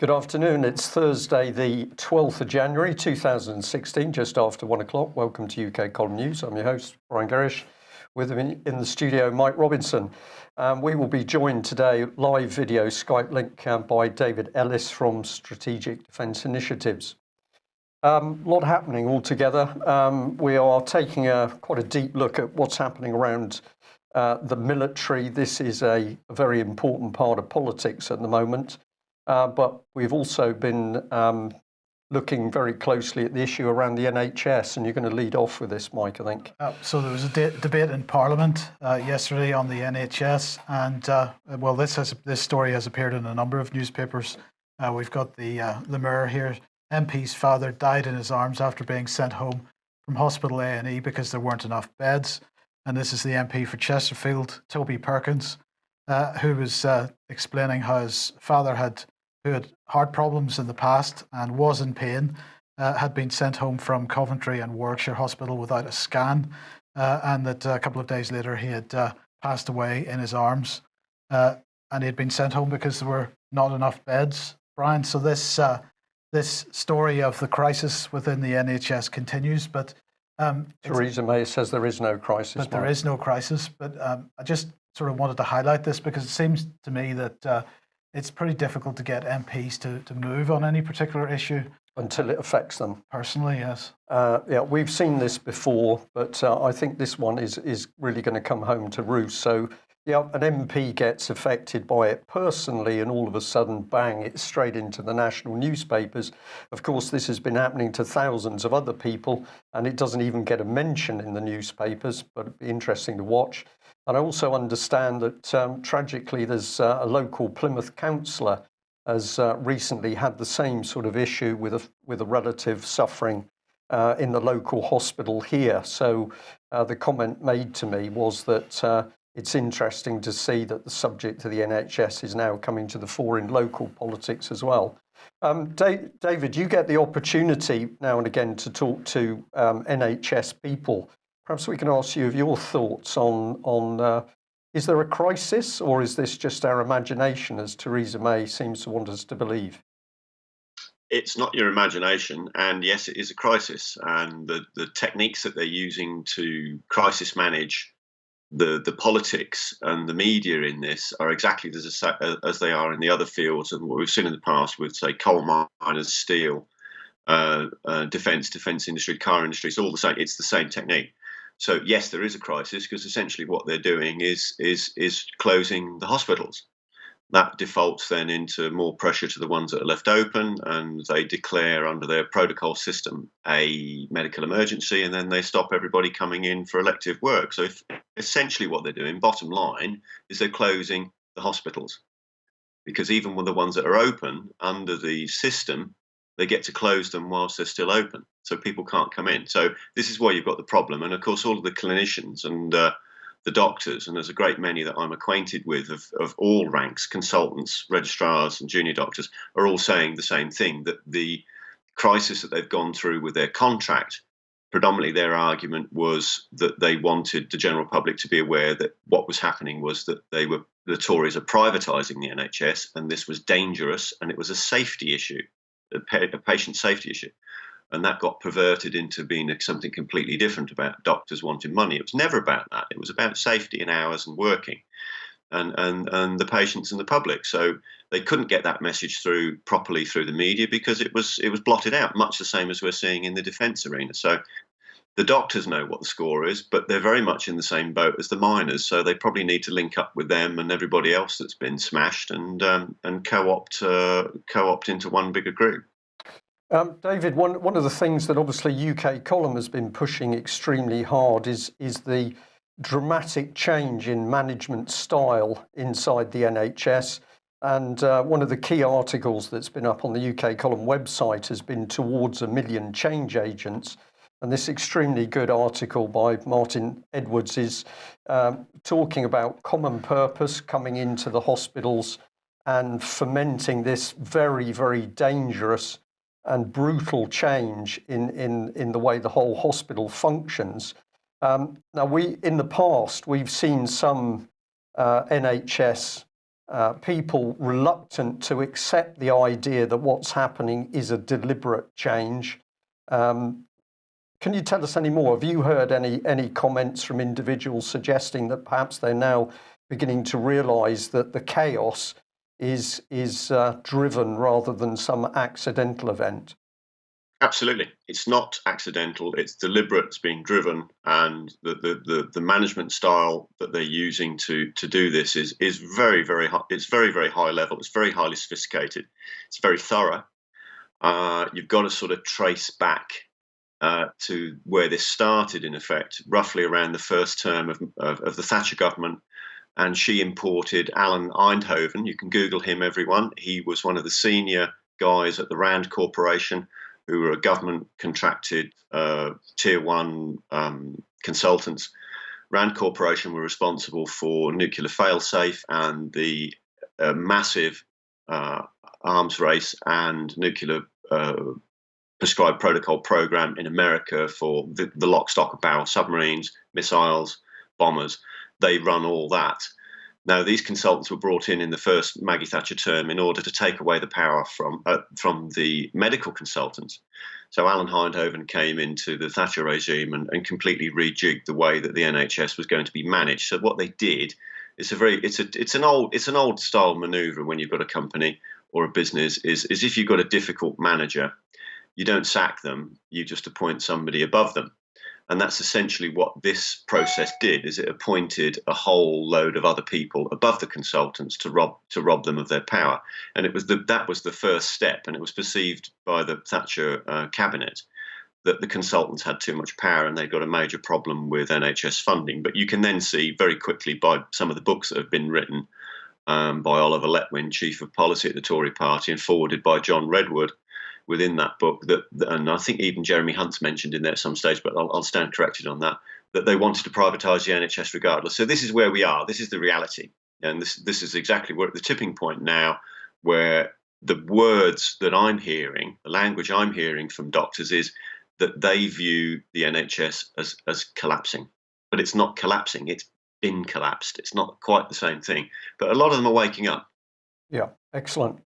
Good afternoon. It's Thursday, the 12th of January 2016, just after 1 o'clock. Welcome to UK Column News. I'm your host, Brian Gerrish. With me in the studio, Mike Robinson. We will be joined today, live video Skype link, by David Ellis from Strategic Defence Initiatives. A lot happening altogether. We are taking quite a deep look at what's happening around the military. This is a very important part of politics at the moment. But we've also been looking very closely at the issue around the NHS, and you're going to lead off with this, Mike, I think. So there was a debate in Parliament yesterday on the NHS, and well, this story has appeared in a number of newspapers. We've got the Mirror here. MP's father died in his arms after being sent home from hospital A&E because there weren't enough beds. And this is the MP for Chesterfield, Toby Perkins, who was explaining how his father who had heart problems in the past and was in pain, had been sent home from Coventry and Warwickshire Hospital without a scan, and that a couple of days later he had passed away in his arms, and he had been sent home because there were not enough beds. Brian, so this story of the crisis within the NHS continues, but Theresa May says there is no crisis. But there is no crisis. But I just sort of wanted to highlight this because it seems to me that it's pretty difficult to get MPs to move on any particular issue. Until it affects them. Personally, yes. Yeah, we've seen this before, but I think this one is really going to come home to roost. So, yeah, an MP gets affected by it personally, and all of a sudden, bang, it's straight into the national newspapers. Of course, this has been happening to thousands of other people, and it doesn't even get a mention in the newspapers, but it'd be interesting to watch. And I also understand that, tragically, there's a local Plymouth councillor has recently had the same sort of issue with a relative suffering in the local hospital here. So the comment made to me was that it's interesting to see that the subject of the NHS is now coming to the fore in local politics as well. David, you get the opportunity now and again to talk to NHS people. Perhaps we can ask you of your thoughts on is there a crisis, or is this just our imagination, as Theresa May seems to want us to believe? It's not your imagination, and yes, it is a crisis. And the techniques that they're using to crisis manage the politics and the media in this are exactly as they are in the other fields, and what we've seen in the past with, say, coal miners, steel, defence industry, car industry. It's all the same. It's the same technique. So yes, there is a crisis because essentially what they're doing is closing the hospitals. That defaults then into more pressure to the ones that are left open, and they declare under their protocol system a medical emergency, and then they stop everybody coming in for elective work. So essentially what they're doing, bottom line, is they're closing the hospitals, because even with the ones that are open under the system, they get to close them whilst they're still open, so people can't come in. So this is why you've got the problem. And of course, all of the clinicians and the doctors, and there's a great many that I'm acquainted with of all ranks, consultants, registrars and junior doctors, are all saying the same thing, that the crisis that they've gone through with their contract, predominantly their argument was that they wanted the general public to be aware that what was happening was that the Tories are privatising the NHS, and this was dangerous, and it was a safety issue, a patient safety issue. And that got perverted into being something completely different about doctors wanting money. It was never about that. It was about safety and hours and working and the patients and the public. So they couldn't get that message through properly through the media because it was blotted out, much the same as we're seeing in the defence arena. So the doctors know what the score is, but they're very much in the same boat as the miners. So they probably need to link up with them and everybody else that's been smashed and co-opt into one bigger group. David, one of the things that obviously UK Column has been pushing extremely hard is the dramatic change in management style inside the NHS. And one of the key articles that's been up on the UK Column website has been Towards 1 Million Change Agents. And this extremely good article by Martin Edwards is talking about common purpose coming into the hospitals and fomenting this very, very dangerous and brutal change in the way the whole hospital functions. Now, in the past, we've seen some NHS people reluctant to accept the idea that what's happening is a deliberate change. Can you tell us any more? Have you heard any comments from individuals suggesting that perhaps they're now beginning to realise that the chaos is driven rather than some accidental event? Absolutely, it's not accidental. It's deliberate. It's being driven, and the management style that they're using to do this is very high. It's very high level. It's very highly sophisticated. It's very thorough. You've got to sort of trace back to where this started, in effect, roughly around the first term of the Thatcher government. And she imported Alan Eindhoven. You can Google him, everyone. He was one of the senior guys at the Rand Corporation, who were a government contracted tier one consultants. Rand Corporation were responsible for nuclear failsafe and the massive arms race and nuclear prescribed protocol program in America for the lock, stock and barrel submarines, missiles, bombers. They run all that. Now, these consultants were brought in the first Maggie Thatcher term in order to take away the power from the medical consultants. So Alan Eindhoven came into the Thatcher regime and completely rejigged the way that the NHS was going to be managed. So what they did is it's an old style manoeuvre when you've got a company or a business is if you've got a difficult manager, you don't sack them, you just appoint somebody above them. And that's essentially what this process did, is it appointed a whole load of other people above the consultants to rob them of their power. And that was the first step, and it was perceived by the Thatcher cabinet that the consultants had too much power and they got a major problem with NHS funding. But you can then see very quickly by some of the books that have been written by Oliver Letwin, Chief of Policy at the Tory Party, and forwarded by John Redwood, within that book, and I think even Jeremy Hunt's mentioned in there at some stage, but I'll stand corrected on that they wanted to privatise the NHS regardless. So this is where we are. This is the reality, and this is exactly we're at the tipping point now, where the words that I'm hearing, the language I'm hearing from doctors is that they view the NHS as collapsing, but it's not collapsing. It's been collapsed. It's not quite the same thing, but a lot of them are waking up. Yeah, excellent.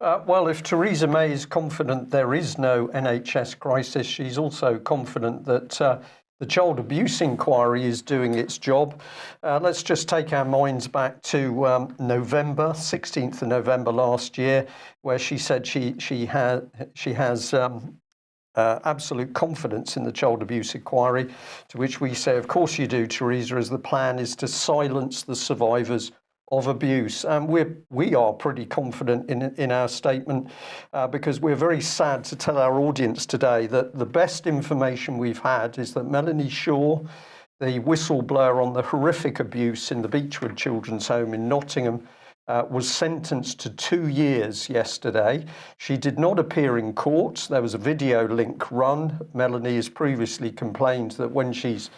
Well, if Theresa May is confident there is no NHS crisis, she's also confident that the child abuse inquiry is doing its job. Let's just take our minds back to November, 16th of November last year, where she said she has absolute confidence in the child abuse inquiry, to which we say, of course you do, Theresa, as the plan is to silence the survivors of abuse. And we are pretty confident in our statement because we're very sad to tell our audience today that the best information we've had is that Melanie Shaw, the whistleblower on the horrific abuse in the Beechwood Children's Home in Nottingham, was sentenced to 2 years yesterday. She did not appear in court. There was a video link run. Melanie has previously complained that when she's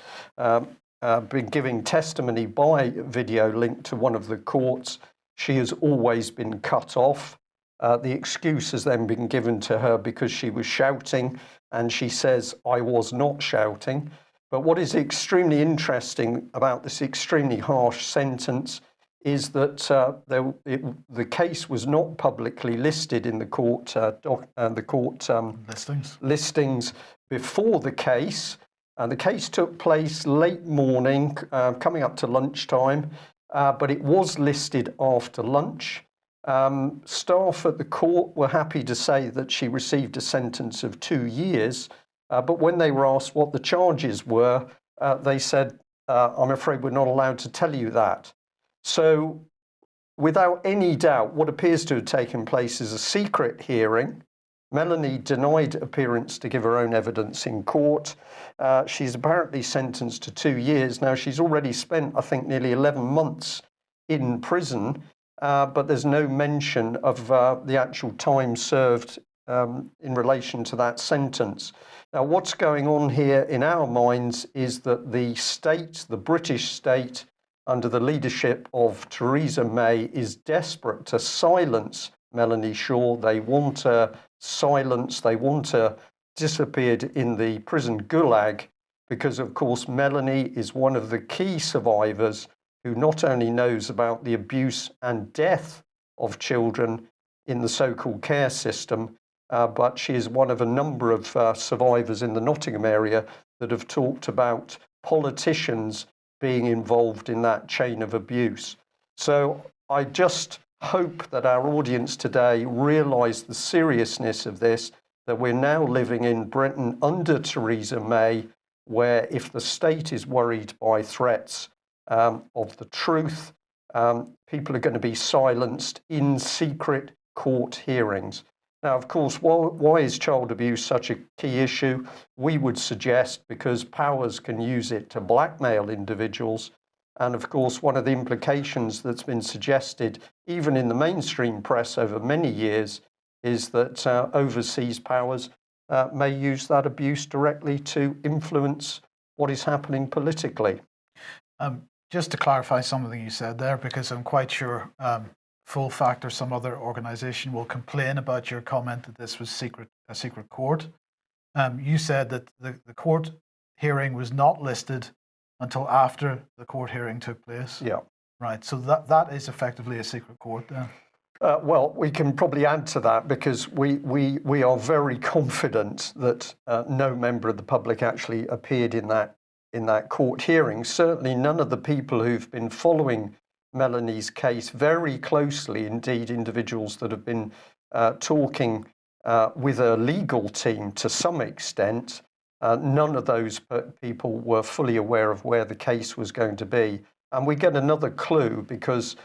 been giving testimony by video link to one of the courts, she has always been cut off. The excuse has then been given to her because she was shouting, and she says, "I was not shouting." But what is extremely interesting about this extremely harsh sentence is that the case was not publicly listed in the court listings before the case. The case took place late morning, coming up to lunchtime, but it was listed after lunch. Staff at the court were happy to say that she received a sentence of 2 years, but when they were asked what the charges were, they said, "I'm afraid we're not allowed to tell you that." So, without any doubt, what appears to have taken place is a secret hearing. Melanie denied appearance to give her own evidence in court. She's apparently sentenced to 2 years. Now, she's already spent, I think, nearly 11 months in prison, but there's no mention of the actual time served in relation to that sentence. Now, what's going on here in our minds is that the state, the British state, under the leadership of Theresa May, is desperate to silence Melanie Shaw. They want her silenced. They want her disappeared in the prison gulag because, of course, Melanie is one of the key survivors who not only knows about the abuse and death of children in the so-called care system, but she is one of a number of survivors in the Nottingham area that have talked about politicians being involved in that chain of abuse. So I just hope that our audience today realise the seriousness of this, that we're now living in Britain under Theresa May, where if the state is worried by threats of the truth, people are going to be silenced in secret court hearings. Now, of course, why is child abuse such a key issue? We would suggest because powers can use it to blackmail individuals. And of course, one of the implications that's been suggested, even in the mainstream press over many years, is that overseas powers may use that abuse directly to influence what is happening politically. Just to clarify something you said there, because I'm quite sure Full Fact or some other organisation will complain about your comment that this was a secret court. You said that the court hearing was not listed until after the court hearing took place. Yeah. Right. So that is effectively a secret court then. Well, we can probably add to that because we are very confident that no member of the public actually appeared in that court hearing. Certainly none of the people who've been following Melanie's case very closely, indeed individuals that have been talking with a legal team to some extent, none of those people were fully aware of where the case was going to be. And we get another clue because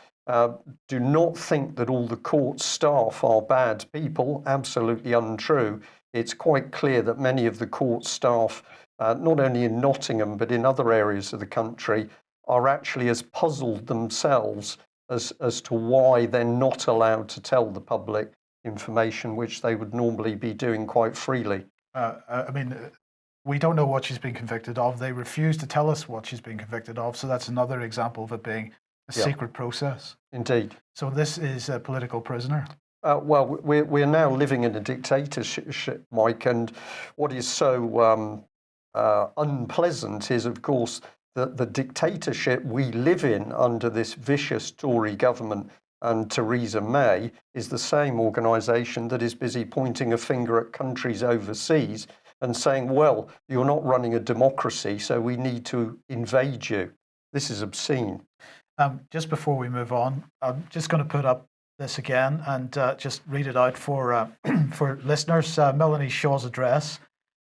do not think that all the court staff are bad people, absolutely untrue. It's quite clear that many of the court staff, not only in Nottingham but in other areas of the country, are actually as puzzled themselves as to why they're not allowed to tell the public information which they would normally be doing quite freely. I mean, we don't know what she's been convicted of. They refuse to tell us what she's been convicted of. So that's another example of it being a secret process. Indeed. So this is a political prisoner. Well, we're now living in a dictatorship, Mike, and what is so unpleasant is, of course, that the dictatorship we live in under this vicious Tory government and Theresa May is the same organisation that is busy pointing a finger at countries overseas and saying, well, you're not running a democracy, so we need to invade you. This is obscene. Just before we move on, I'm just going to put up this again and just read it out for listeners. Melanie Shaw's address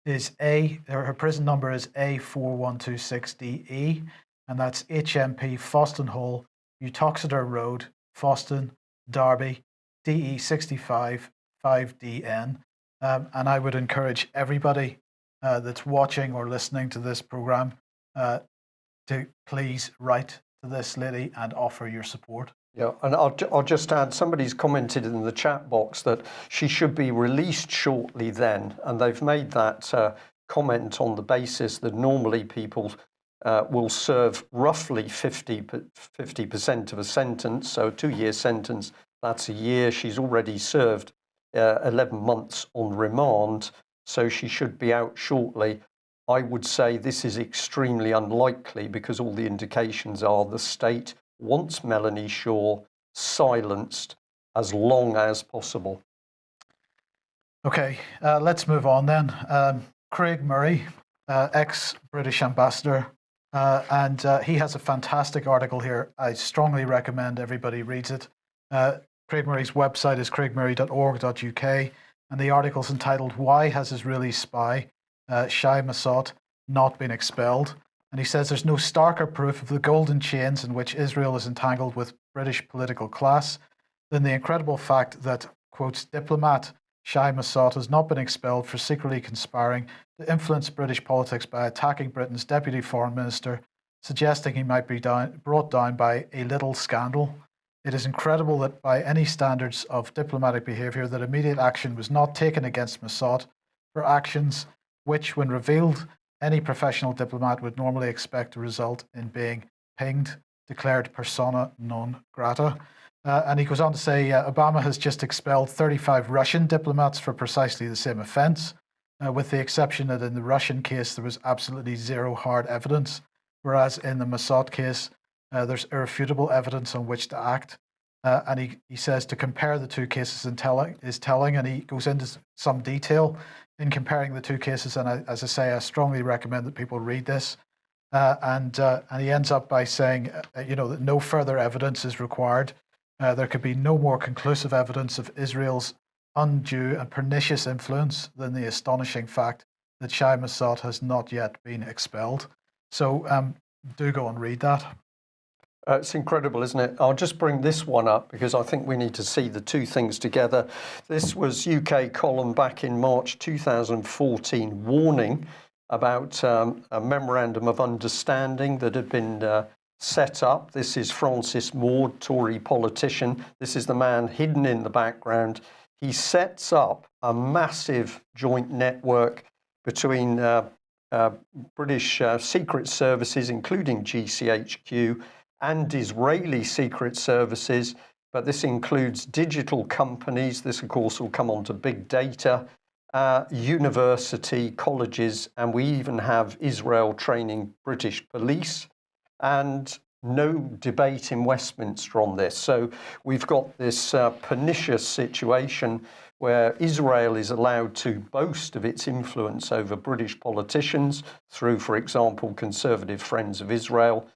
is her prison number is A4126DE, and that's HMP Foston Hall, Uttoxeter Road, Foston, Derby, DE65 5DN. And I would encourage everybody that's watching or listening to this program to please write to this lady and offer your support. Yeah, and I'll just add, somebody's commented in the chat box that she should be released shortly then, and they've made that comment on the basis that normally people will serve roughly 50% of a sentence, so a 2-year sentence, that's a year. She's already served 11 months on remand, so she should be out shortly. I would say this is extremely unlikely because all the indications are the state wants Melanie Shaw silenced as long as possible. Okay, let's move on then. Craig Murray, ex-British ambassador, and he has a fantastic article here. I strongly recommend everybody reads it. Craig Murray's website is craigmurray.org.uk, and the article's entitled, Why Has Israeli Spy Shai Massot Not Been Expelled? And he says there's no starker proof of the golden chains in which Israel is entangled with British political class than the incredible fact that, quotes, diplomat Shai Massot has not been expelled for secretly conspiring to influence British politics by attacking Britain's deputy foreign minister, suggesting he might be brought down by a little scandal. It is incredible that by any standards of diplomatic behaviour that immediate action was not taken against Massot for actions which, when revealed, any professional diplomat would normally expect to result in being pinged, declared persona non grata. And he goes on to say Obama has just expelled 35 Russian diplomats for precisely the same offence, with the exception that in the Russian case there was absolutely zero hard evidence, whereas in the Massot case there's irrefutable evidence on which to act. And he says to compare the two cases is telling, and he goes into some detail in comparing the two cases. And as I say, I strongly recommend that people read this. And he ends up by saying, that no further evidence is required. There could be no more conclusive evidence of Israel's undue and pernicious influence than the astonishing fact that Shai Mossad has not yet been expelled. So do go and read that. It's incredible, isn't it? I'll just bring this one up because I think we need to see the two things together. This was UK column back in March 2014 warning about a memorandum of understanding that had been set up. This is Francis Maude, Tory politician. This is the man hidden in the background. He sets up a massive joint network between British secret services, including GCHQ, and Israeli secret services, but this includes digital companies. This, of course, will come on to big data, university, colleges, and we even have Israel training British police, and no debate in Westminster on this. So we've got this pernicious situation where Israel is allowed to boast of its influence over British politicians through, for example, Conservative Friends of Israel.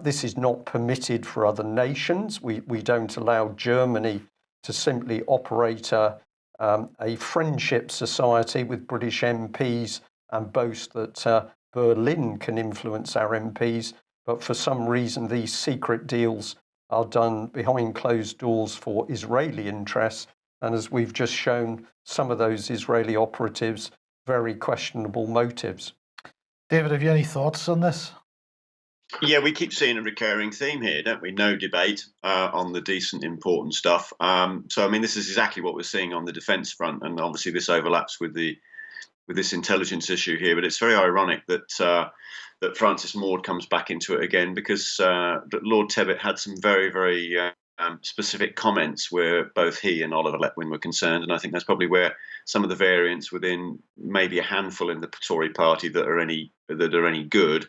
This is not permitted for other nations. We don't allow Germany to simply operate a friendship society with British MPs and boast that Berlin can influence our MPs. But for some reason, these secret deals are done behind closed doors for Israeli interests. And as we've just shown, some of those Israeli operatives, very questionable motives. David, have you any thoughts on this? Yeah, we keep seeing a recurring theme here, don't we? No debate on the decent, important stuff. So, I mean, this is exactly what we're seeing on the defence front, and obviously this overlaps with this intelligence issue here. But it's very ironic that that Francis Maude comes back into it again, because Lord Tebbit had some very, very specific comments where both he and Oliver Letwin were concerned, and I think that's probably where some of the variants within maybe a handful in the Tory party that are any good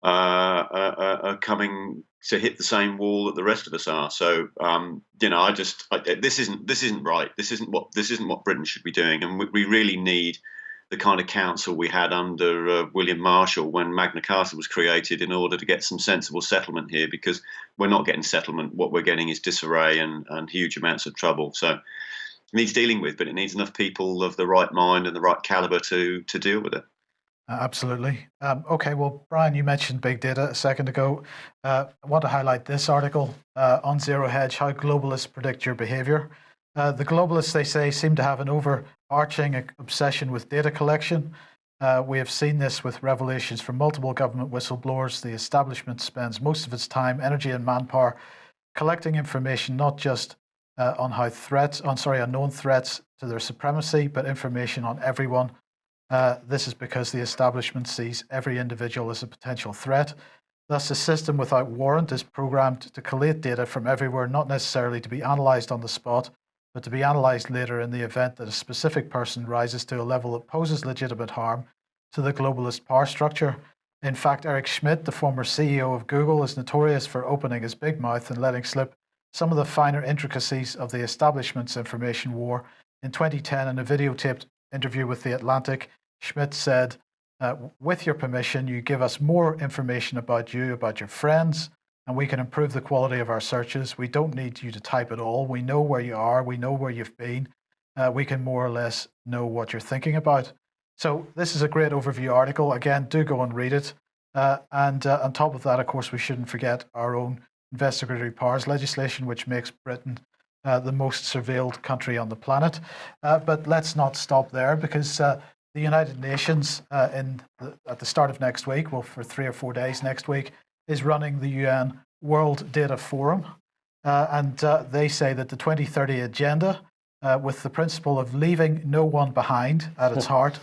are coming to hit the same wall that the rest of us are. So this isn't right. This isn't what Britain should be doing, and we really need the kind of council we had under William Marshall when Magna Carta was created in order to get some sensible settlement here, because we're not getting settlement. What we're getting is disarray and huge amounts of trouble. So it needs dealing with, but it needs enough people of the right mind and the right caliber to deal with it. Absolutely. Okay, well, Brian, you mentioned big data a second ago. I want to highlight this article on Zero Hedge, How Globalists Predict Your Behavior. The globalists, they say, seem to have an overarching obsession with data collection. We have seen this with revelations from multiple government whistleblowers. The establishment spends most of its time, energy and manpower collecting information not just on known threats to their supremacy, but information on everyone. This is because the establishment sees every individual as a potential threat. Thus, a system without warrant is programmed to collate data from everywhere, not necessarily to be analysed on the spot, but to be analysed later in the event that a specific person rises to a level that poses legitimate harm to the globalist power structure. In fact, Eric Schmidt, the former CEO of Google, is notorious for opening his big mouth and letting slip some of the finer intricacies of the establishment's information war. In 2010, in a videotaped interview with The Atlantic, Schmidt said, with your permission, you give us more information about you, about your friends, and we can improve the quality of our searches. We don't need you to type it all. We know where you are. We know where you've been. We can more or less know what you're thinking about. So this is a great overview article. Again, do go and read it. And on top of that, of course, we shouldn't forget our own investigatory powers legislation, which makes Britain the most surveilled country on the planet. But let's not stop there, because the United Nations at the start of next week, well, for 3 or 4 days next week, is running the UN World Data Forum. And they say that the 2030 agenda, with the principle of leaving no one behind at its heart,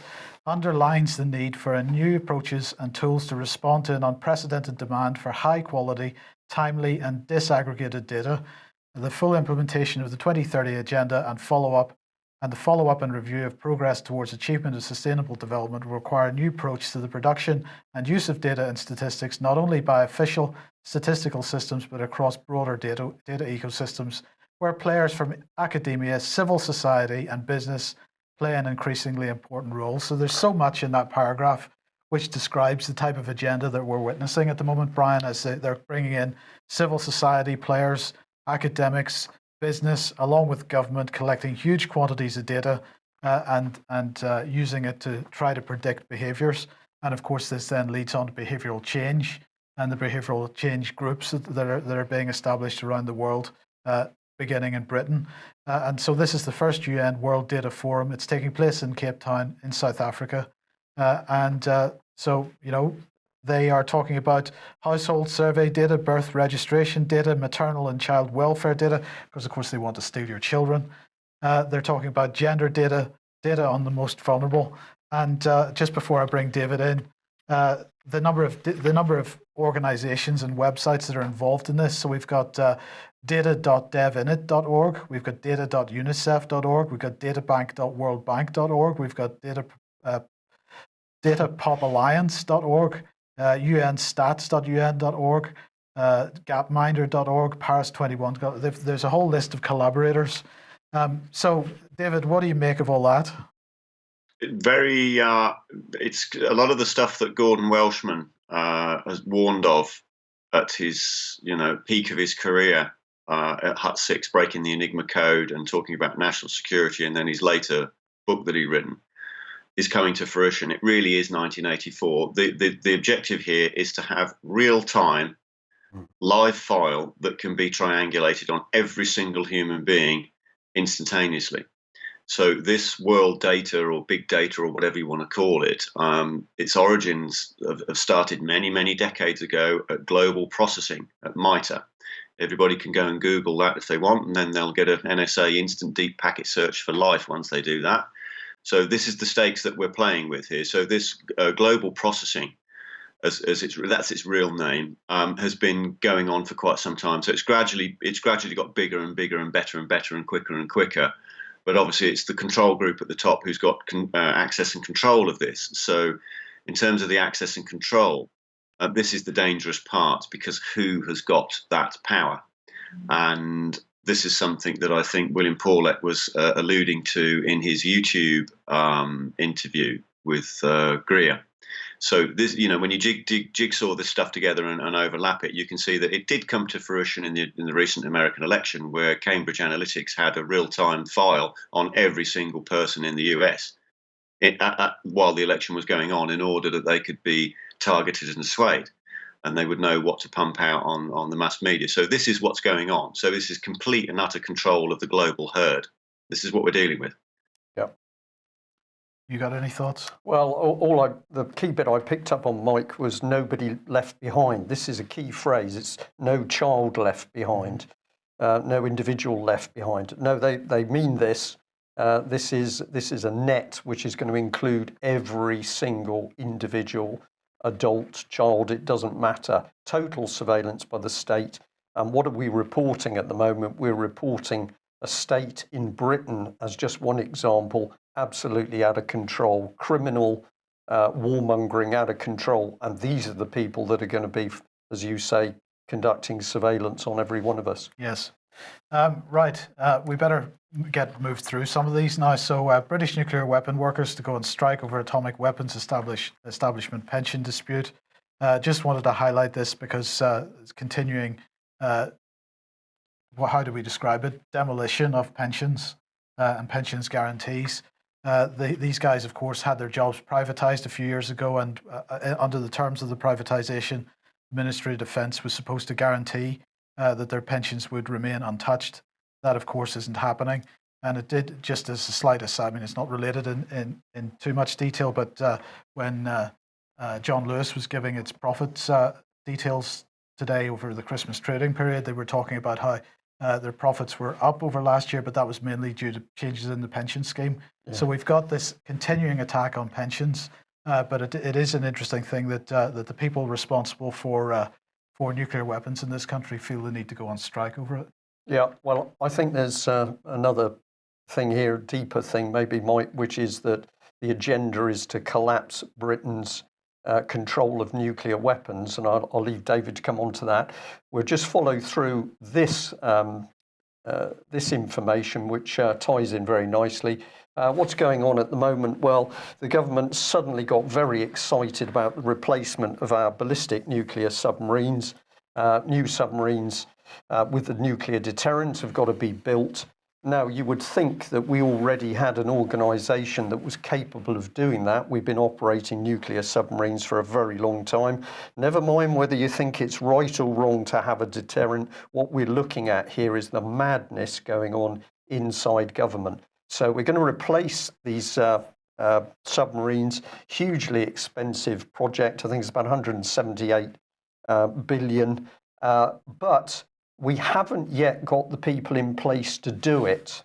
underlines the need for new approaches and tools to respond to an unprecedented demand for high quality, timely and disaggregated data. The full implementation of the 2030 agenda and the follow-up and review of progress towards achievement of sustainable development will require a new approach to the production and use of data and statistics, not only by official statistical systems, but across broader data ecosystems, where players from academia, civil society, and business play an increasingly important role. So there's so much in that paragraph which describes the type of agenda that we're witnessing at the moment, Brian, as they're bringing in civil society players, academics, business, along with government, collecting huge quantities of data and using it to try to predict behaviours. And of course, this then leads on to behavioural change and the behavioural change groups that are being established around the world, beginning in Britain. And so this is the first UN World Data Forum. It's taking place in Cape Town in South Africa. So, you know, they are talking about household survey data, birth registration data, maternal and child welfare data, because of course they want to steal your children. They're talking about gender data on the most vulnerable. And just before I bring David in, the number of organizations and websites that are involved in this. So we've got data.devinit.org, we've got data.unicef.org, we've got databank.worldbank.org, we've got datapopalliance.org, unstats.un.org, gapminder.org, Paris21. There's a whole list of collaborators. So, David, what do you make of all that? It's a lot of the stuff that Gordon Welshman has warned of at his, peak of his career at Hut 6, breaking the Enigma code and talking about national security, and then his later book that he'd written, is coming to fruition. It really is 1984. The objective here is to have real-time live file that can be triangulated on every single human being instantaneously. So this world data or big data or whatever you want to call it, its origins have started many, many decades ago at global processing at MITRE. Everybody can go and Google that if they want, and then they'll get an NSA instant deep packet search for life once they do that. So this is the stakes that we're playing with here. So this global processing, that's its real name, has been going on for quite some time. So it's gradually got bigger and bigger and better and quicker and quicker. But obviously, it's the control group at the top who's got access and control of this. So in terms of the access and control, this is the dangerous part, because who has got that power? And this is something that I think William Paulet was alluding to in his YouTube interview with Greer. So this, when you jigsaw this stuff together and overlap it, you can see that it did come to fruition in the recent American election, where Cambridge Analytics had a real-time file on every single person in the US while the election was going on, in order that they could be targeted and swayed, and they would know what to pump out on the mass media. So this is what's going on. So this is complete and utter control of the global herd. This is what we're dealing with. Yeah. You got any thoughts? Well, the key bit I picked up on, Mike, was nobody left behind. This is a key phrase. It's no child left behind, no individual left behind. No, they mean this. This is a net which is going to include every single individual, adult, child, it doesn't matter. Total surveillance by the state. And what are we reporting at the moment? We're reporting a state in Britain, as just one example, absolutely out of control, criminal warmongering out of control. And these are the people that are going to be, as you say, conducting surveillance on every one of us. Yes. Right. We better get moved through some of these now. So British nuclear weapon workers to go on strike over atomic weapons establishment pension dispute. Just wanted to highlight this because it's continuing, how do we describe it? Demolition of pensions and pensions guarantees. These guys, of course, had their jobs privatized a few years ago, and under the terms of the privatization, the Ministry of Defence was supposed to guarantee that their pensions would remain untouched. That, of course, isn't happening. And it did, just as a slight aside, I mean, it's not related in too much detail, but when John Lewis was giving its profits details today over the Christmas trading period, they were talking about how their profits were up over last year, but that was mainly due to changes in the pension scheme. Yeah. So we've got this continuing attack on pensions, but it is an interesting thing that that the people responsible for nuclear weapons in this country feel the need to go on strike over it. Yeah, well, I think there's another thing here, deeper thing maybe, Mike, which is that the agenda is to collapse Britain's control of nuclear weapons, and I'll leave David to come on to that. We'll just follow through this this information, which ties in very nicely. What's going on at the moment? Well, the government suddenly got very excited about the replacement of our ballistic nuclear submarines. New submarines with the nuclear deterrent have got to be built. Now, you would think that we already had an organisation that was capable of doing that. We've been operating nuclear submarines for a very long time. Never mind whether you think it's right or wrong to have a deterrent. What we're looking at here is the madness going on inside government. So we're going to replace these submarines, hugely expensive project. I think it's about 178 billion, but we haven't yet got the people in place to do it.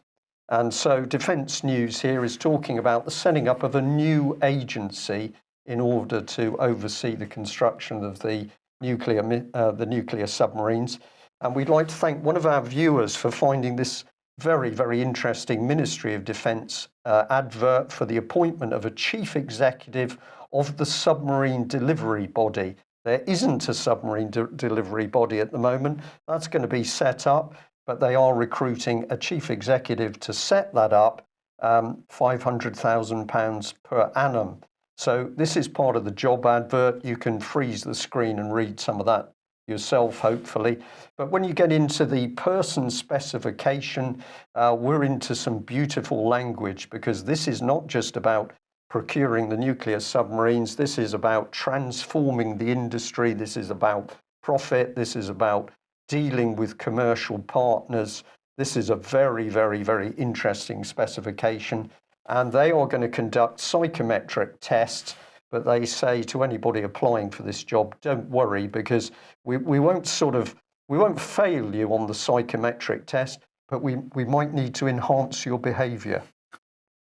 And so Defence News here is talking about the setting up of a new agency in order to oversee the construction of the nuclear submarines. And we'd like to thank one of our viewers for finding this very, very interesting Ministry of Defence advert for the appointment of a chief executive of the submarine delivery body. There isn't a submarine delivery body at the moment. That's going to be set up, but they are recruiting a chief executive to set that up, £500,000 per annum. So this is part of the job advert. You can freeze the screen and read some of that yourself, hopefully. But when you get into the person specification, we're into some beautiful language, because this is not just about procuring the nuclear submarines. This is about transforming the industry. This is about profit. This is about dealing with commercial partners. This is a very, very, very interesting specification. And they are going to conduct psychometric tests, but they say to anybody applying for this job, don't worry, because we won't fail you on the psychometric test, but we might need to enhance your behaviour.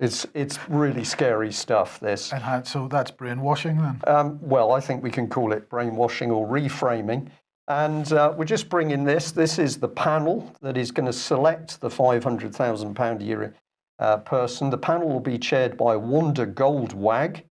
It's really scary stuff, this. And so that's brainwashing then? Well, I think we can call it brainwashing or reframing. And we're just bringing this. This is the panel that is going to select the £500,000 a year person. The panel will be chaired by Wanda Goldwag.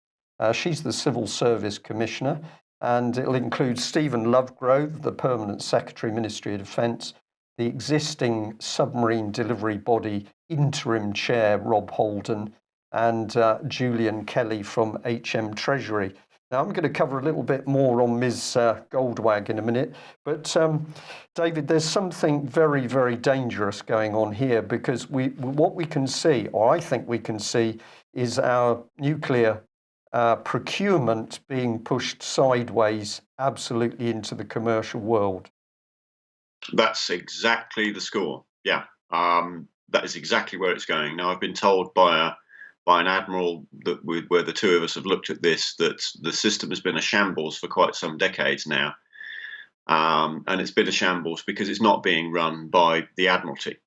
She's the Civil Service Commissioner. And it'll include Stephen Lovegrove, the Permanent Secretary, Ministry of Defence, the existing submarine delivery body interim chair, Rob Holden, and Julian Kelly from HM Treasury. Now, I'm going to cover a little bit more on Ms. Goldwag in a minute, but David, there's something very, very dangerous going on here, because what we can see, or I think we can see, is our nuclear procurement being pushed sideways absolutely into the commercial world. That's exactly the score. Yeah, that is exactly where it's going. Now, I've been told by an admiral that where the two of us have looked at this, that the system has been a shambles for quite some decades now, and it's been a shambles because it's not being run by the Admiralty.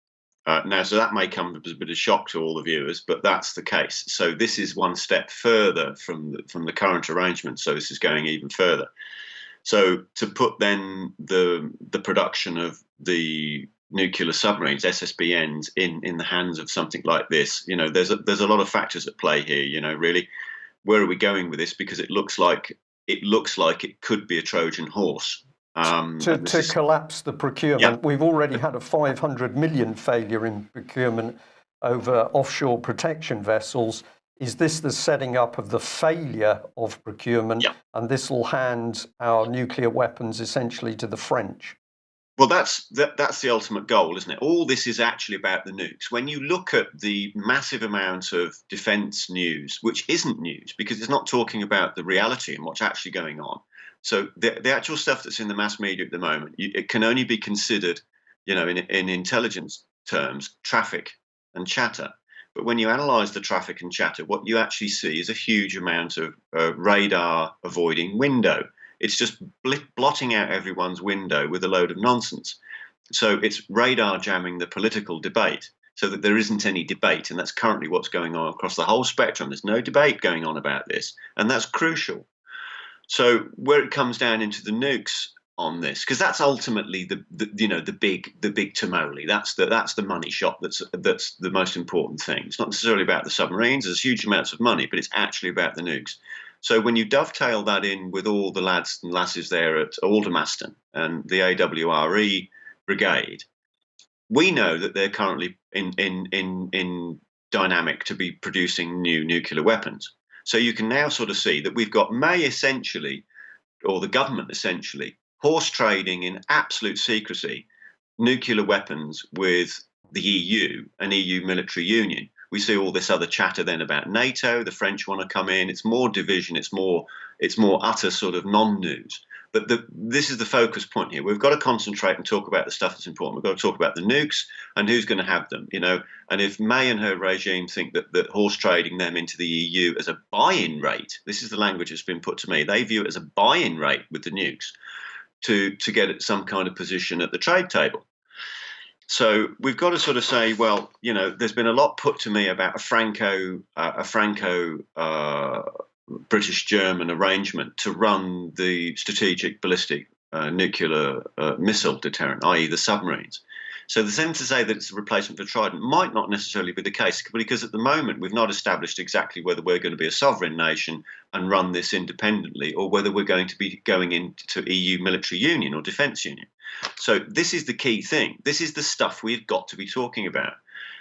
Now, so that may come as a bit of shock to all the viewers, but that's the case. So this is one step further from the current arrangement. So this is going even further. So to put then the production of the nuclear submarines, SSBNs, in the hands of something like this, there's a lot of factors at play here. Really, where are we going with this? Because it looks like it could be a Trojan horse. To collapse the procurement. Yeah. We've already had a 500 million failure in procurement over offshore protection vessels. Is this the setting up of the failure of procurement? Yeah. And this will hand our nuclear weapons essentially to the French? Well, that's the ultimate goal, isn't it? All this is actually about the nukes. When you look at the massive amount of defence news, which isn't news because it's not talking about the reality and what's actually going on. So the actual stuff that's in the mass media at the moment, it can only be considered, in intelligence terms, traffic and chatter. But when you analyse the traffic and chatter, what you actually see is a huge amount of radar avoiding window. It's just blotting out everyone's window with a load of nonsense. So it's radar jamming the political debate so that there isn't any debate. And that's currently what's going on across the whole spectrum. There's no debate going on about this. And that's crucial. So where it comes down into the nukes on this, because that's ultimately the big tamale. That's the money shot. That's the most important thing. It's not necessarily about the submarines. There's huge amounts of money, but it's actually about the nukes. So when you dovetail that in with all the lads and lasses there at Aldermaston and the AWRE brigade, we know that they're currently in dynamic to be producing new nuclear weapons. So you can now sort of see that we've got May essentially, or the government essentially, horse trading in absolute secrecy nuclear weapons with the EU, an EU military union. We see all this other chatter then about NATO. The French want to come in. It's more division. It's more utter sort of non-news. But this is the focus point here. We've got to concentrate and talk about the stuff that's important. We've got to talk about the nukes and who's going to have them, you know. And if May and her regime think that horse trading them into the EU as a buy-in rate, this is the language that's been put to me. They view it as a buy-in rate with the nukes to get at some kind of position at the trade table. So we've got to sort of say, well, you know, there's been a lot put to me about a Franco British-German arrangement to run the strategic ballistic nuclear missile deterrent, i.e. the submarines. So the sense to say that it's a replacement for Trident might not necessarily be the case, because at the moment we've not established exactly whether we're going to be a sovereign nation and run this independently, or whether we're going to be going into EU military union or defence union. So this is the key thing. This is the stuff we've got to be talking about.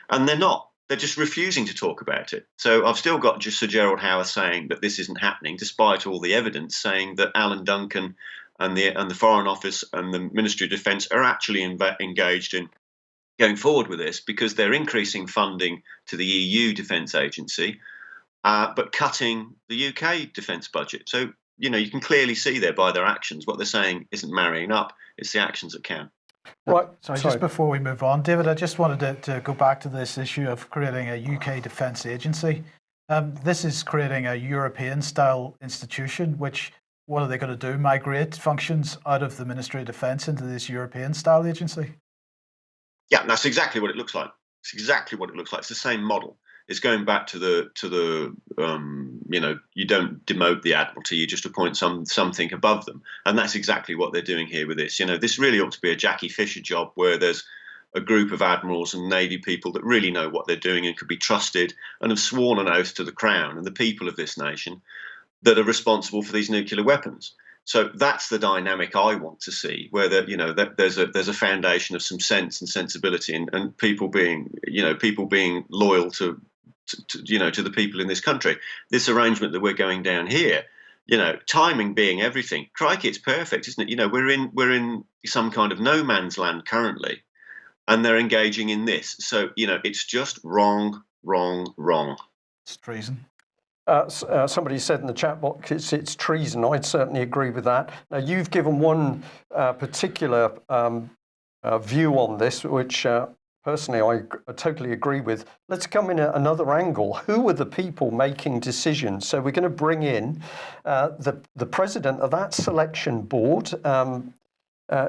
And they're not. They're just refusing to talk about it. So I've still got just Sir Gerald Howarth saying that this isn't happening, despite all the evidence saying that Alan Duncan and the Foreign Office and the Ministry of Defence are actually engaged in going forward with this, because they're increasing funding to the EU Defence Agency, but cutting the UK defence budget. So, you know, you can clearly see there by their actions, what they're saying isn't marrying up. It's the actions that count. Right. Sorry, just before we move on, David, I just wanted to go back to this issue of creating a UK defence agency. This is creating a European-style institution, which, what are they going to do? Migrate functions out of the Ministry of Defence into this European-style agency? Yeah, that's exactly what it looks like. It's exactly what it looks like. It's the same model. It's going back to the you know, you don't demote the Admiralty, you just appoint something above them. And that's exactly what they're doing here with this. You know, this really ought to be a Jackie Fisher job, where there's a group of admirals and Navy people that really know what they're doing and could be trusted and have sworn an oath to the Crown and the people of this nation that are responsible for these nuclear weapons. So that's the dynamic I want to see, where you know, that there's a foundation of some sense and sensibility, and people being loyal to the people in this country. This arrangement that we're going down here, you know, timing being everything. Crikey, it's perfect, isn't it? You know, we're in some kind of no man's land currently, and they're engaging in this. So, you know, it's just wrong. It's treason. Somebody said in the chat box it's treason. I'd certainly agree with that. Now, you've given one particular view on this, which personally I totally agree with. Let's come in at another angle. Who are the people making decisions? So we're going to bring in the president of that selection board.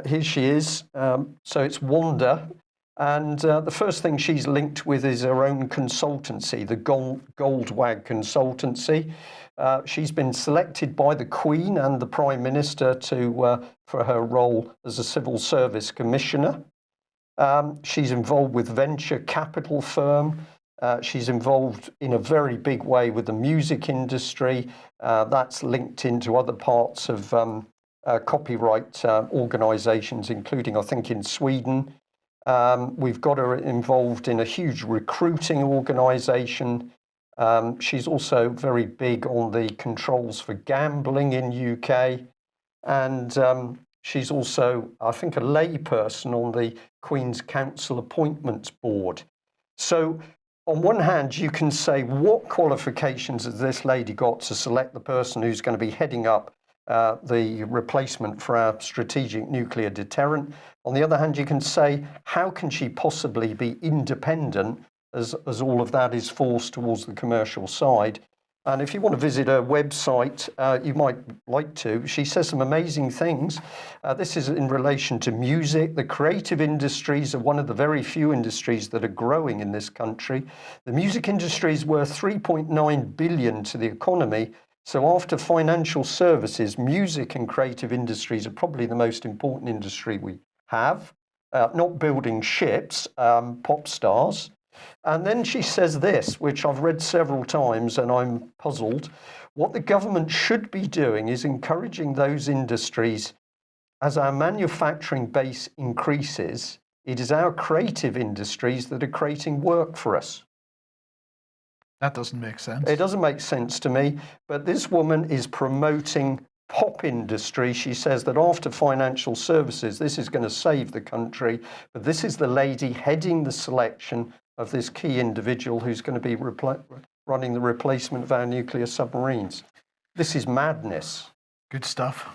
Here she is. So it's Wanda. And the first thing she's linked with is her own consultancy, the Goldwag Consultancy. She's been selected by the Queen and the Prime Minister for her role as a civil service commissioner. She's involved with venture capital firm. She's involved in a very big way with the music industry. That's linked into other parts of copyright organisations, including, I think, in Sweden. We've got her involved in a huge recruiting organisation. She's also very big on the controls for gambling in UK. And she's also, I think, a layperson on the Queen's Council Appointments Board. So on one hand, you can say, what qualifications has this lady got to select the person who's going to be heading up the replacement for our strategic nuclear deterrent? On the other hand, you can say, how can she possibly be independent as all of that is forced towards the commercial side? And if you want to visit her website, you might like to. She says some amazing things. This is in relation to music. The creative industries are one of the very few industries that are growing in this country. The music industry is worth 3.9 billion to the economy. So after financial services, music and creative industries are probably the most important industry we have. Not building ships, pop stars. And then she says this, which I've read several times and I'm puzzled. What the government should be doing is encouraging those industries. As our manufacturing base increases, it is our creative industries that are creating work for us. That doesn't make sense. It doesn't make sense to me, but this woman is promoting pop industry. She says that after financial services, this is going to save the country, but this is the lady heading the selection of this key individual who's going to be running the replacement of our nuclear submarines. This is madness. Good stuff.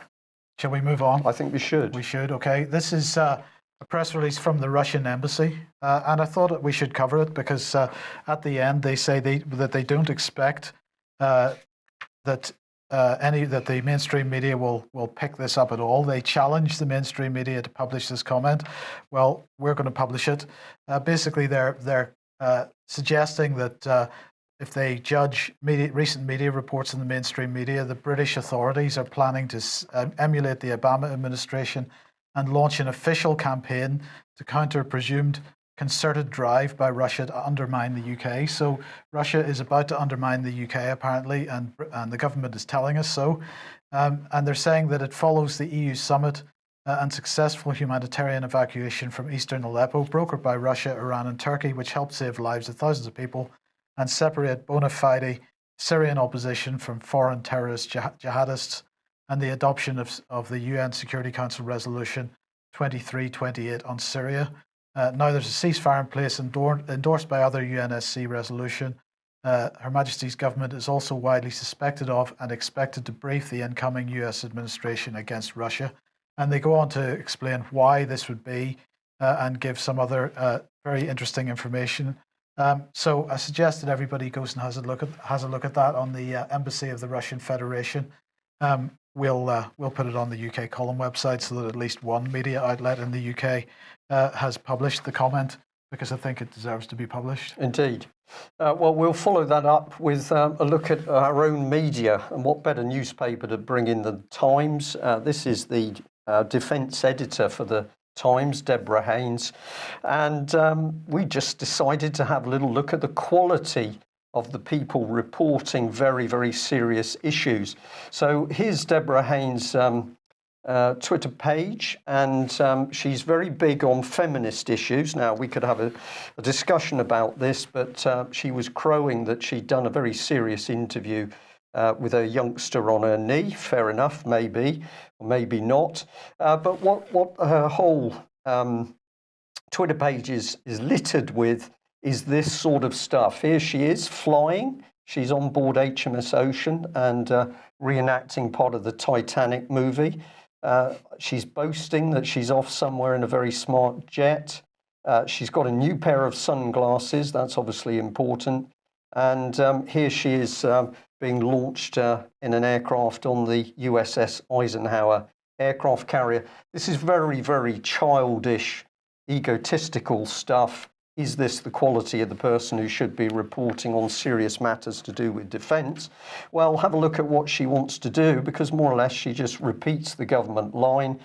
Shall we move on? I think we should. We should, okay. This is a press release from the Russian embassy, and I thought that we should cover it because at the end they say that they don't expect that the mainstream media will pick this up at all. They challenge the mainstream media to publish this comment. Well, we're going to publish it. Basically, they're suggesting that if they judge recent media reports in the mainstream media, the British authorities are planning to emulate the Obama administration and launch an official campaign to counter a presumed concerted drive by Russia to undermine the UK. So Russia is about to undermine the UK, apparently, and the government is telling us so. And they're saying that it follows the EU summit and successful humanitarian evacuation from eastern Aleppo, brokered by Russia, Iran, and Turkey, which helped save lives of thousands of people and separate bona fide Syrian opposition from foreign terrorist jihadists, and the adoption of the UN Security Council Resolution 2328 on Syria. Now there's a ceasefire in place endorsed by other UNSC resolution. Her Majesty's government is also widely suspected of and expected to brief the incoming US administration against Russia. And they go on to explain why this would be and give some other very interesting information. So I suggest that everybody goes and has a look at that on the Embassy of the Russian Federation. We'll put it on the UK column website so that at least one media outlet in the UK has published the comment, because I think it deserves to be published. Indeed. Well, we'll follow that up with a look at our own media, and what better newspaper to bring in than Times. This is the defence editor for the Times, Deborah Haynes, and we just decided to have a little look at the quality of the people reporting very, very serious issues. So here's Deborah Haynes' Twitter page, and she's very big on feminist issues. Now, we could have a discussion about this, but she was crowing that she'd done a very serious interview with a youngster on her knee. Fair enough, maybe, or maybe not. But what her whole Twitter page is littered with is this sort of stuff. Here she is flying. She's on board HMS Ocean and reenacting part of the Titanic movie. She's boasting that she's off somewhere in a very smart jet. She's got a new pair of sunglasses. That's obviously important. And here she is being launched in an aircraft on the USS Eisenhower aircraft carrier. This is very, very childish, egotistical stuff. Is this the quality of the person who should be reporting on serious matters to do with defence? Well, have a look at what she wants to do, because more or less she just repeats the government line.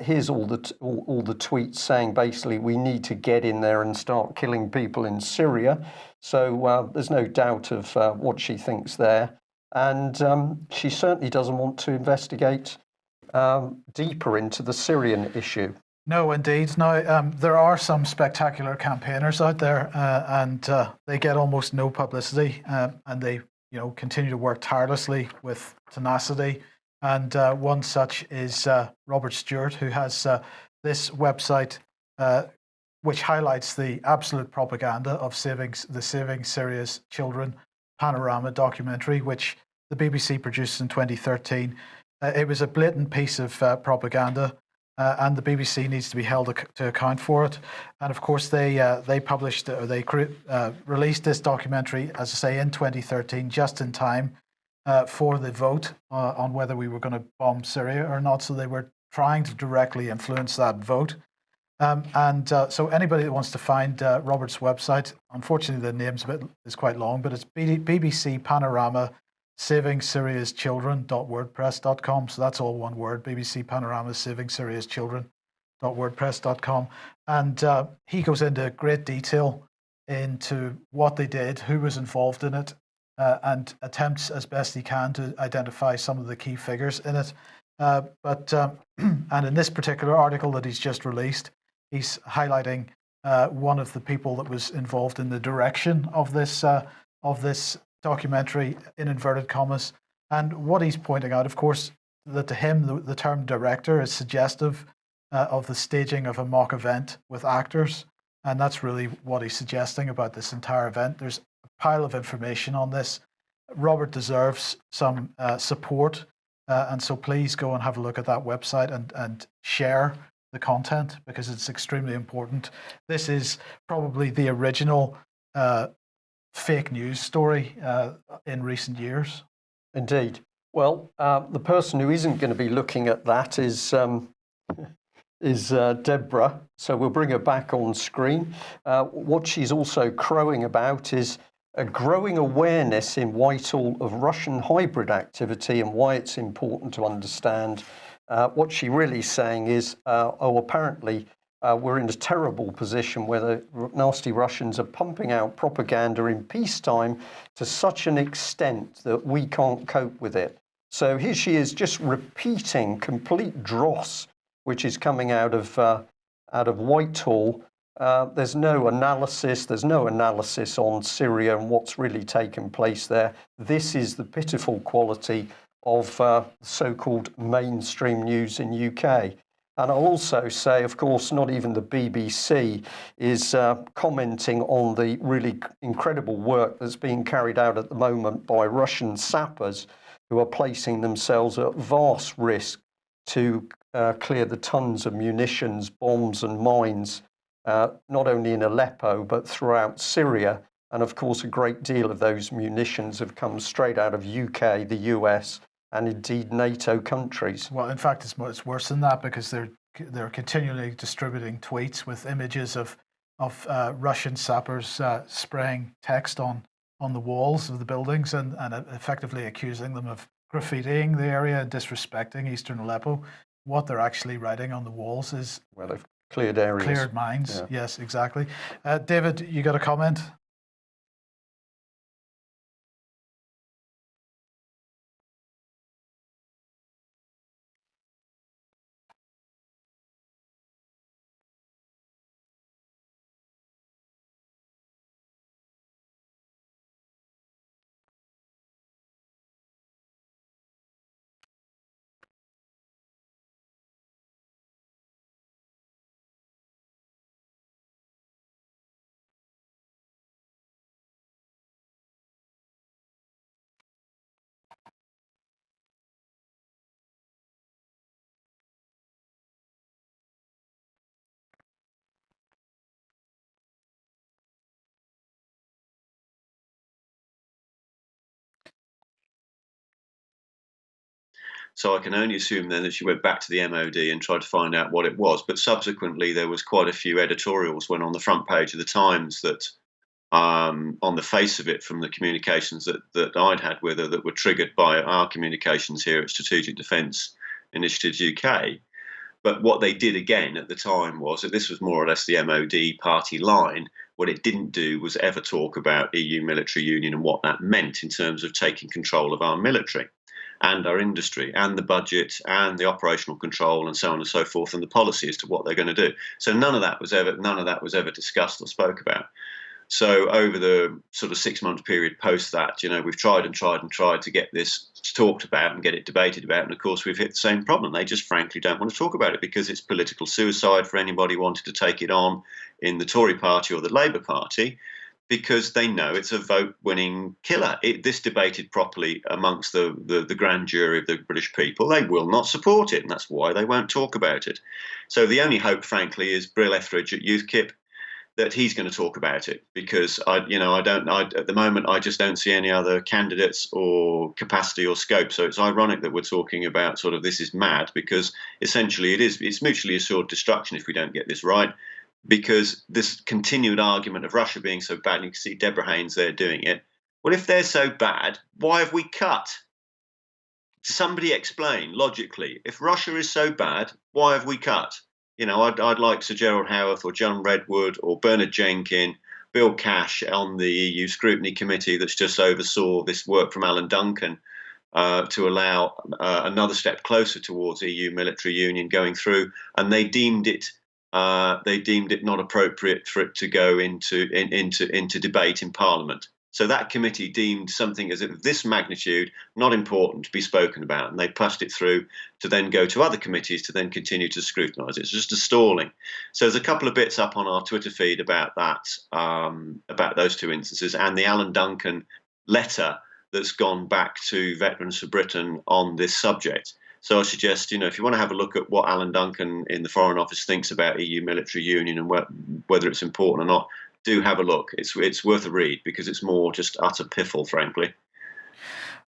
Here's all the tweets saying basically we need to get in there and start killing people in Syria. So there's no doubt of what she thinks there. And she certainly doesn't want to investigate deeper into the Syrian issue. No, indeed. Now, there are some spectacular campaigners out there, and they get almost no publicity, and they, continue to work tirelessly with tenacity. And one such is Robert Stewart, who has this website, which highlights the absolute propaganda of Saving Syria's Children panorama documentary, which the BBC produced in 2013. It was a blatant piece of propaganda. And the BBC needs to be held to account for it. And of course, they released this documentary, as I say, in 2013, just in time for the vote on whether we were going to bomb Syria or not. So they were trying to directly influence that vote. So anybody that wants to find Robert's website, unfortunately the name is quite long, but it's BBC Panorama Saving Syria's Children.wordpress.com. So that's all one word, BBC Panorama Saving Syria's Children.wordpress.com. And he goes into great detail into what they did, who was involved in it, and attempts as best he can to identify some of the key figures in it. And in this particular article that he's just released, he's highlighting one of the people that was involved in the direction of this documentary, in inverted commas. And what he's pointing out, of course, that to him the term director is suggestive of the staging of a mock event with actors. And that's really what he's suggesting about this entire event. There's a pile of information on this. Robert deserves some support. And so please go and have a look at that website and share the content, because it's extremely important. This is probably the original fake news story in recent years. Indeed. Well, the person who isn't going to be looking at that is Deborah. So we'll bring her back on screen. What she's also crowing about is a growing awareness in Whitehall of Russian hybrid activity and why it's important to understand. What she's really saying is, apparently we're in a terrible position where the nasty Russians are pumping out propaganda in peacetime to such an extent that we can't cope with it. So here she is just repeating complete dross, which is coming out of Whitehall. There's no analysis on Syria and what's really taken place there. This is the pitiful quality of so-called mainstream news in UK. And I'll also say, of course, not even the BBC is commenting on the really incredible work that's being carried out at the moment by Russian sappers who are placing themselves at vast risk to clear the tons of munitions, bombs and mines, not only in Aleppo, but throughout Syria. And of course, a great deal of those munitions have come straight out of UK, the US, and indeed NATO countries. Well, in fact, it's worse than that, because they're continually distributing tweets with images of Russian sappers spraying text on the walls of the buildings and effectively accusing them of graffitiing the area and disrespecting Eastern Aleppo. What they're actually writing on the walls is, well, they've cleared areas. Cleared mines. Yeah. Yes, exactly. David, you got a comment? So I can only assume then that she went back to the MOD and tried to find out what it was. But subsequently, there was quite a few editorials went on the front page of the Times that, on the face of it, from the communications that I'd had with her, that were triggered by our communications here at Strategic Defence Initiatives UK. But what they did again at the time was that this was more or less the MOD party line. What it didn't do was ever talk about EU military union and what that meant in terms of taking control of our military and our industry and the budget and the operational control and so on and so forth, and the policy as to what they're going to do. So none of that was ever discussed or spoke about. So over the sort of 6-month period post that, we've tried to get this talked about and get it debated about. And of course, we've hit the same problem. They just frankly don't want to talk about it because it's political suicide for anybody wanting to take it on in the Tory party or the Labour Party, because they know it's a vote-winning killer. This debated properly amongst the grand jury of the British people, they will not support it, and that's why they won't talk about it. So the only hope, frankly, is Brill Etheridge at UKIP, that he's going to talk about it, because at the moment I just don't see any other candidates or capacity or scope. So it's ironic that we're talking about sort of this is mad, because essentially it's mutually assured destruction if we don't get this right. Because this continued argument of Russia being so bad, and you can see Deborah Haynes there doing it. Well, if they're so bad, why have we cut? Somebody explain logically. If Russia is so bad, why have we cut? I'd like Sir Gerald Howarth or John Redwood or Bernard Jenkin Bill Cash on the EU Scrutiny Committee that's just oversaw this work from Alan Duncan to allow another step closer towards EU military union going through, and they deemed it not appropriate for it to go into debate in Parliament. So that committee deemed something as of this magnitude not important to be spoken about, and they passed it through to then go to other committees to then continue to scrutinise it. It's just a stalling. So there's a couple of bits up on our Twitter feed about that, about those two instances, and the Alan Duncan letter that's gone back to Veterans for Britain on this subject. So I suggest, if you want to have a look at what Alan Duncan in the Foreign Office thinks about EU military union and whether it's important or not, do have a look. It's worth a read because it's more just utter piffle, frankly.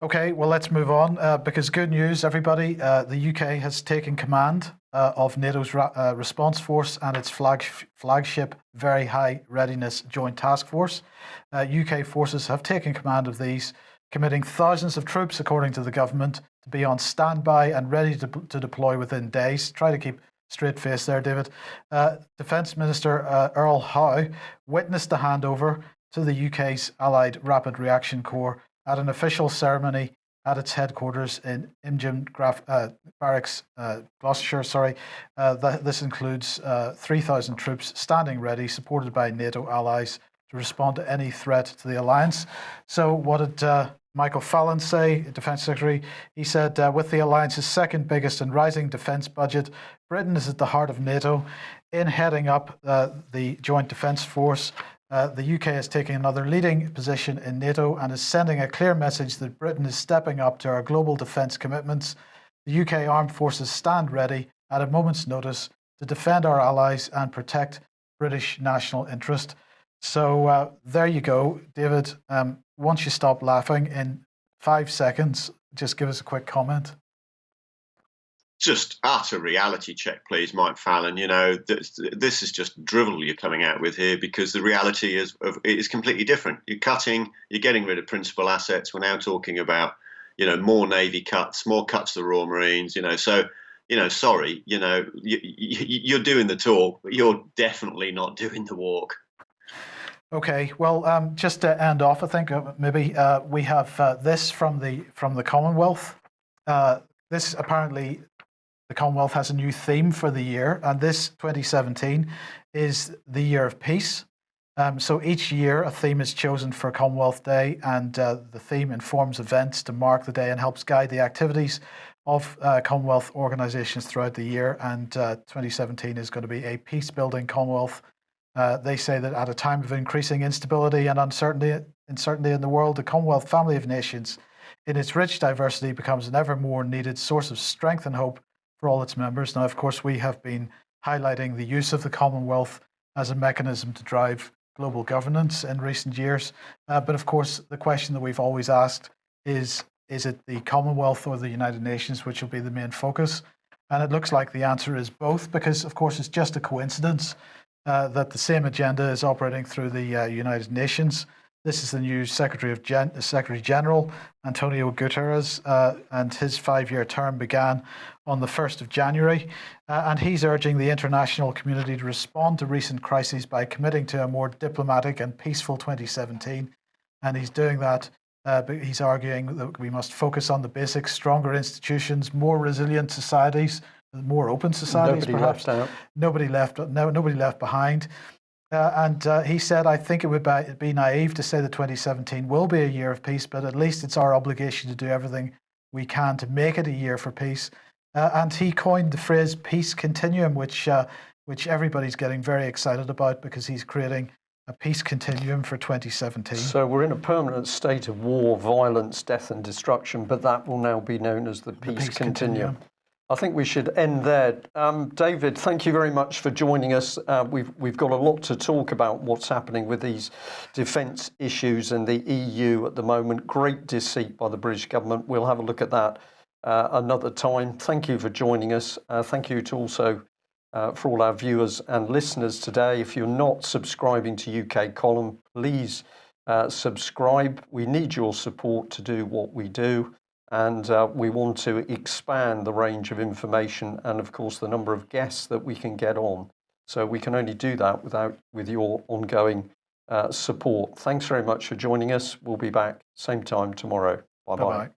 Okay, well, let's move on because good news, everybody. The UK has taken command of NATO's response force and its flagship Very High Readiness Joint Task Force. UK forces have taken command of these, committing thousands of troops, according to the government, to be on standby and ready to deploy within days. Try to keep straight face there, David. Defence Minister Earl Howe witnessed the handover to the UK's Allied Rapid Reaction Corps at an official ceremony at its headquarters in Imgem Barracks, Gloucestershire. This includes 3,000 troops standing ready, supported by NATO allies, to respond to any threat to the alliance. So what did Michael Fallon say, Defence Secretary? He said, with the alliance's second biggest and rising defence budget, Britain is at the heart of NATO. In heading up the Joint Defence Force, the UK is taking another leading position in NATO and is sending a clear message that Britain is stepping up to our global defence commitments. The UK Armed Forces stand ready at a moment's notice to defend our allies and protect British national interest. So there you go, David. Once you stop laughing in 5 seconds, just give us a quick comment. Just utter reality check, please, Mike Fallon. This is just drivel you're coming out with here, because the reality is completely different. You're getting rid of principal assets. We're now talking about, more Navy cuts, more cuts to the Royal Marines. Sorry, you're doing the talk, but you're definitely not doing the walk. Okay, well, just to end off, I think maybe we have this from the Commonwealth. This apparently. The Commonwealth has a new theme for the year, and this 2017 is the year of peace. So each year a theme is chosen for Commonwealth Day, and the theme informs events to mark the day and helps guide the activities of Commonwealth organisations throughout the year. And 2017 is going to be a peace-building Commonwealth. They say that at a time of increasing instability and uncertainty in the world, the Commonwealth family of nations, in its rich diversity, becomes an ever more needed source of strength and hope for all its members. Now, of course, we have been highlighting the use of the Commonwealth as a mechanism to drive global governance in recent years. But of course, the question that we've always asked is it the Commonwealth or the United Nations which will be the main focus? And it looks like the answer is both, because, of course, it's just a coincidence that the same agenda is operating through the United Nations. This is the new Secretary General, Antonio Guterres, and his 5-year term began on the 1st of January. And he's urging the international community to respond to recent crises by committing to a more diplomatic and peaceful 2017. And he's doing that, but he's arguing that we must focus on the basics: stronger institutions, more resilient societies, more open societies, perhaps. Nobody left behind. And he said, I think it would be naive to say that 2017 will be a year of peace, but at least it's our obligation to do everything we can to make it a year for peace. And he coined the phrase peace continuum, which everybody's getting very excited about, because he's creating a peace continuum for 2017. So we're in a permanent state of war, violence, death and destruction, but that will now be known as the peace continuum. I think we should end there. David, thank you very much for joining us. We've got a lot to talk about what's happening with these defence issues and the EU at the moment. Great deceit by the British government. We'll have a look at that another time. Thank you for joining us. Thank you to also for all our viewers and listeners today. If you're not subscribing to UK Column, please subscribe. We need your support to do what we do. And we want to expand the range of information and, of course, the number of guests that we can get on. So we can only do that with your ongoing support. Thanks very much for joining us. We'll be back same time tomorrow. Bye-bye. Bye-bye.